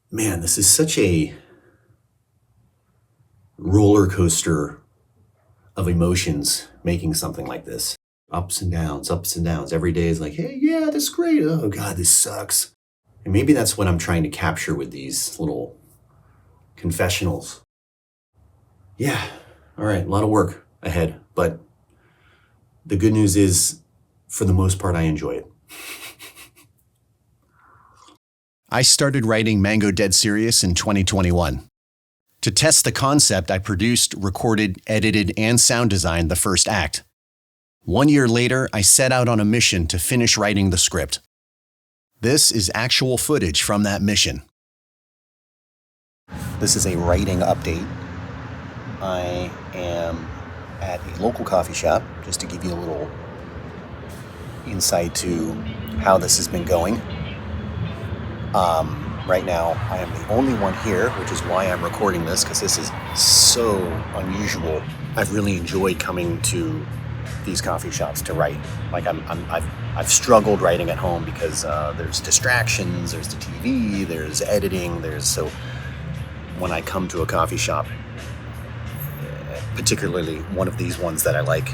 Man, this is such a roller coaster of emotions making something like this. Ups and downs. Every day is like, hey, yeah, this is great. Oh, God, this sucks. And maybe that's what I'm trying to capture with these little confessionals. Yeah, all right, a lot of work ahead. But the good news is, for the most part, I enjoy it. I started writing Mango Dead Serious in 2021. To test the concept, I produced, recorded, edited, and sound designed the first act. 1 year later, I set out on a mission to finish writing the script. This is actual footage from that mission. This is a writing update. I am at a local coffee shop, just to give you a little insight to how this has been going. Right now, I am the only one here, which is why I'm recording this, because this is so unusual. I've really enjoyed coming to these coffee shops to write. Like I've struggled writing at home because there's distractions, there's the TV, there's editing, so when I come to a coffee shop, particularly one of these ones that I like,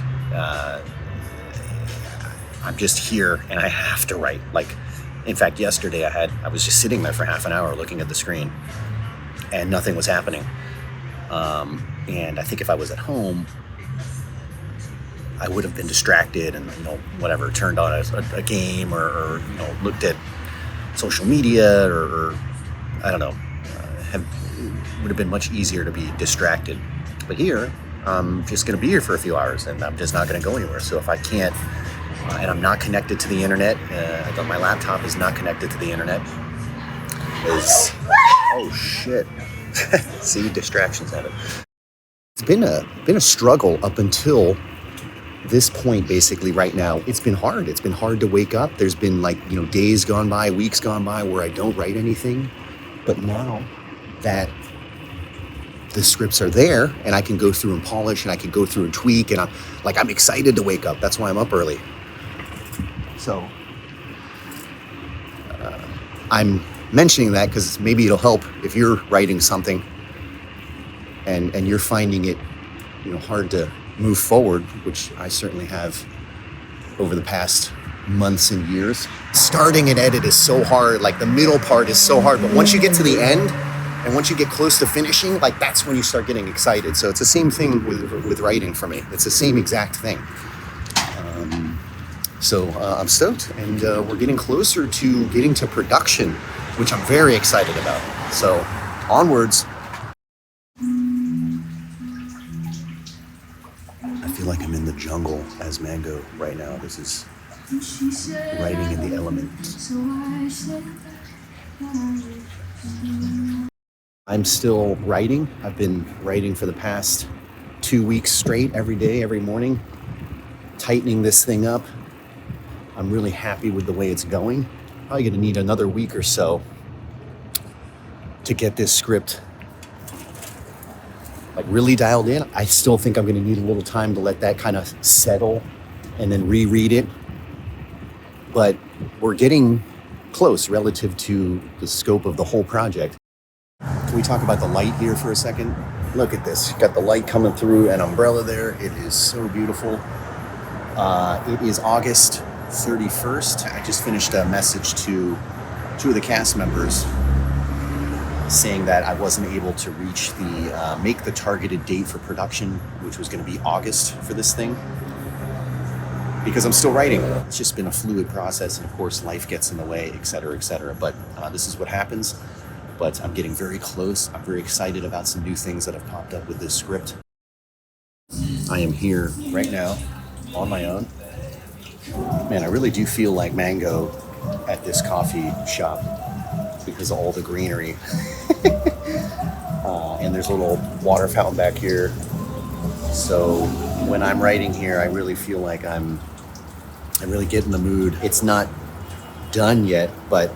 I'm just here and I have to write. Like, in fact, yesterday I was just sitting there for half an hour looking at the screen and nothing was happening. And I think if I was at home, I would have been distracted and, whatever, turned on a game or looked at social media or I don't know. It would have been much easier to be distracted. But here, I'm just going to be here for a few hours and I'm just not going to go anywhere. So if I can't, and I'm not connected to the internet, my laptop is not connected to the internet, oh shit. See, distractions have it. It's been a struggle up until this point, basically. Right now, it's been hard. It's been hard to wake up. There's been days gone by, weeks gone by where I don't write anything. But now that the scripts are there and I can go through and polish and I can go through and tweak and I'm excited to wake up. That's why I'm up early. So I'm mentioning that because maybe it'll help if you're writing something and you're finding it hard to move forward, which I certainly have over the past months and years. Starting an edit is so hard. Like, the middle part is so hard, but once you get to the end and once you get close to finishing, that's when you start getting excited. So it's the same thing with writing for me. It's the same exact thing. So I'm stoked, and we're getting closer to getting to production, which I'm very excited about. So onwards. I feel like I'm in the jungle as Mango right now. This is writing in the element. I'm still writing. I've been writing for the past 2 weeks straight, every day, every morning, tightening this thing up. I'm really happy with the way it's going. Probably gonna need another week or so to get this script really dialed in. I still think I'm gonna need a little time to let that kind of settle and then reread it. But we're getting close relative to the scope of the whole project. Can we talk about the light here for a second? Look at this. You've got the light coming through an umbrella there. It is so beautiful. It is August 31st. I just finished a message to 2 of the cast members saying that I wasn't able to reach make the targeted date for production, which was going to be August for this thing, because I'm still writing. It's just been a fluid process, and of course life gets in the way, et cetera, but this is what happens. But I'm getting very close. I'm very excited about some new things that have popped up with this script. I am here right now on my own. Man, I really do feel like Mango at this coffee shop because of all the greenery. And there's a little water fountain back here. So when I'm writing here, I really feel like I really get in the mood. It's not done yet, but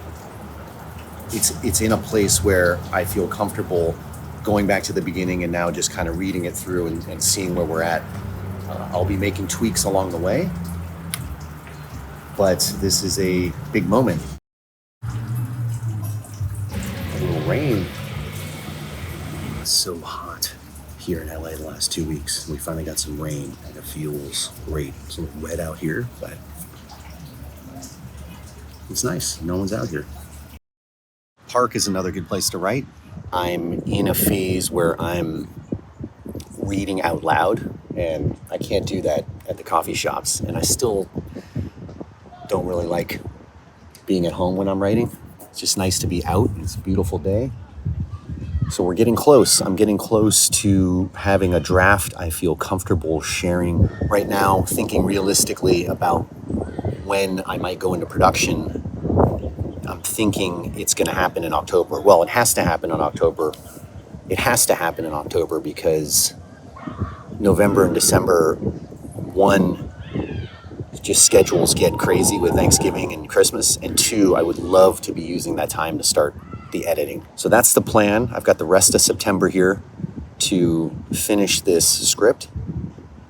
it's in a place where I feel comfortable going back to the beginning and now just kind of reading it through and seeing where we're at. I'll be making tweaks along the way, but this is a big moment. A little rain. It's so hot here in LA the last 2 weeks. We finally got some rain and it feels great. It's a little wet out here, but it's nice. No one's out here. Park is another good place to write. I'm in a phase where I'm reading out loud, and I can't do that at the coffee shops. And I still don't really like being at home when I'm writing. It's just nice to be out. It's a beautiful day. So we're getting close. I'm getting close to having a draft I feel comfortable sharing. Right now, thinking realistically about when I might go into production. I'm thinking it's going to happen in October. Well, it has to happen in October. It has to happen in October because November and December, one, just schedules get crazy with Thanksgiving and Christmas, and two, I would love to be using that time to start the editing. So that's the plan. I've got the rest of September here to finish this script,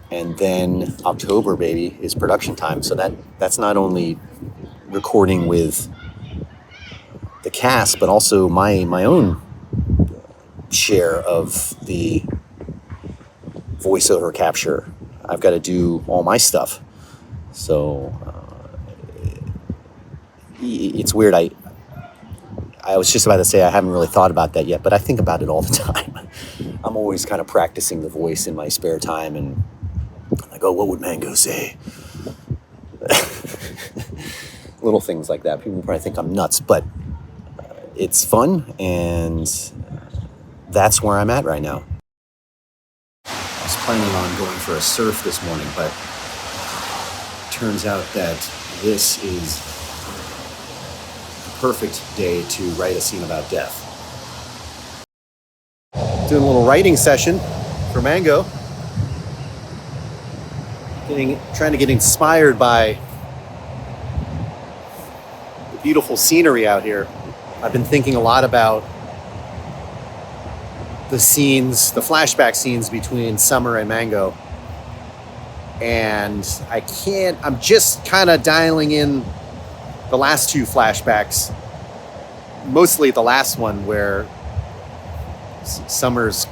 and then October, baby, is production time. So that's not only recording with the cast, but also my own share of the voiceover capture. I've got to do all my stuff. So it's weird. I was just about to say I haven't really thought about that yet, but I think about it all the time. I'm always kind of practicing the voice in my spare time, and I go, what would Mango say? Little things like that. People probably think I'm nuts, but it's fun, and that's where I'm at right now. I was planning on going for a surf this morning, but turns out that this is the perfect day to write a scene about death. Doing a little writing session for Mango. Trying to get inspired by the beautiful scenery out here. I've been thinking a lot about the scenes, the flashback scenes between Summer and Mango. And I'm just kind of dialing in the last two flashbacks. Mostly the last one where Summer's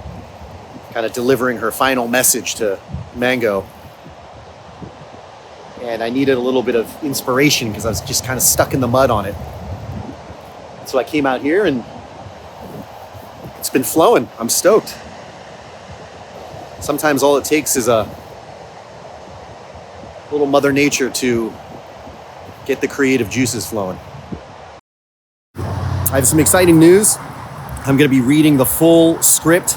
kind of delivering her final message to Mango. And I needed a little bit of inspiration because I was just kind of stuck in the mud on it. So I came out here and it's been flowing. I'm stoked. Sometimes all it takes is a little Mother Nature to get the creative juices flowing. I have some exciting news. I'm going to be reading the full script,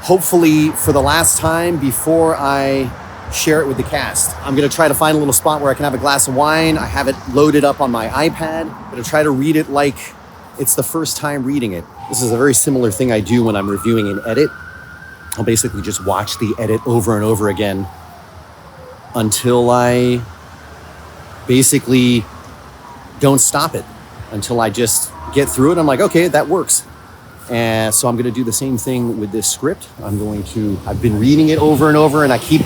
hopefully for the last time before I share it with the cast. I'm going to try to find a little spot where I can have a glass of wine. I have it loaded up on my iPad. I'm going to try to read it like it's the first time reading it. This is a very similar thing I do when I'm reviewing an edit. I'll basically just watch the edit over and over again until I basically don't stop it, until I just get through it. I'm like, okay, that works. And so I'm going to do the same thing with this script. I've been reading it over and over, and I keep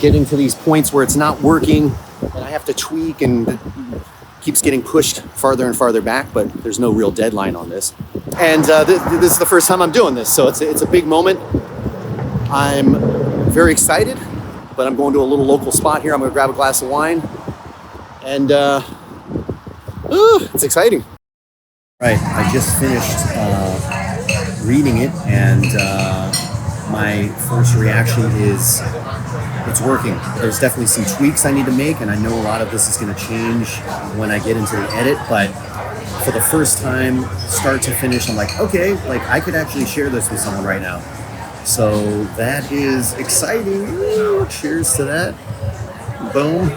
getting to these points where it's not working and I have to tweak, and it keeps getting pushed farther and farther back, but there's no real deadline on this. And this is the first time I'm doing this, so it's a big moment. I'm very excited, but I'm going to a little local spot here. I'm going to grab a glass of wine, and it's exciting. Right, I just finished reading it, and my first reaction is it's working. There's definitely some tweaks I need to make, and I know a lot of this is going to change when I get into the edit, but for the first time, start to finish, I'm like, okay, like I could actually share this with someone right now. So that is exciting. Ooh, cheers to that. Boom.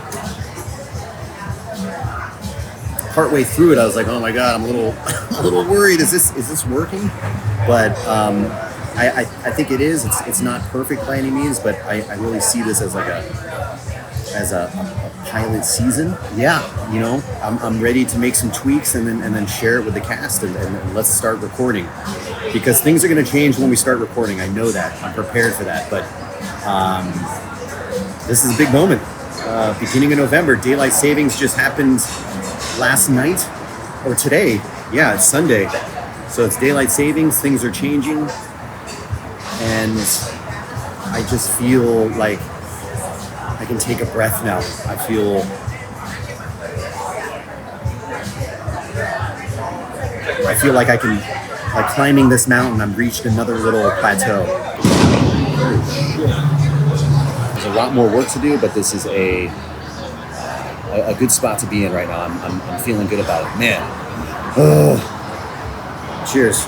Partway through it, I was like, oh my God, I'm a little worried. Is this working? But I think it is. It's not perfect by any means, but I really see this as like a pilot season. Yeah, you know, I'm ready to make some tweaks and then share it with the cast and let's start recording, because things are going to change when we start recording. I know that. I'm prepared for that. But this is a big moment. Beginning of November, daylight savings just happened last night or today. Yeah, it's Sunday. So it's daylight savings, things are changing, and I just feel like I can take a breath now. I feel like I can, like climbing this mountain, I've reached another little plateau. There's a lot more work to do, but this is a good spot to be in right now. I'm feeling good about it, man. Cheers.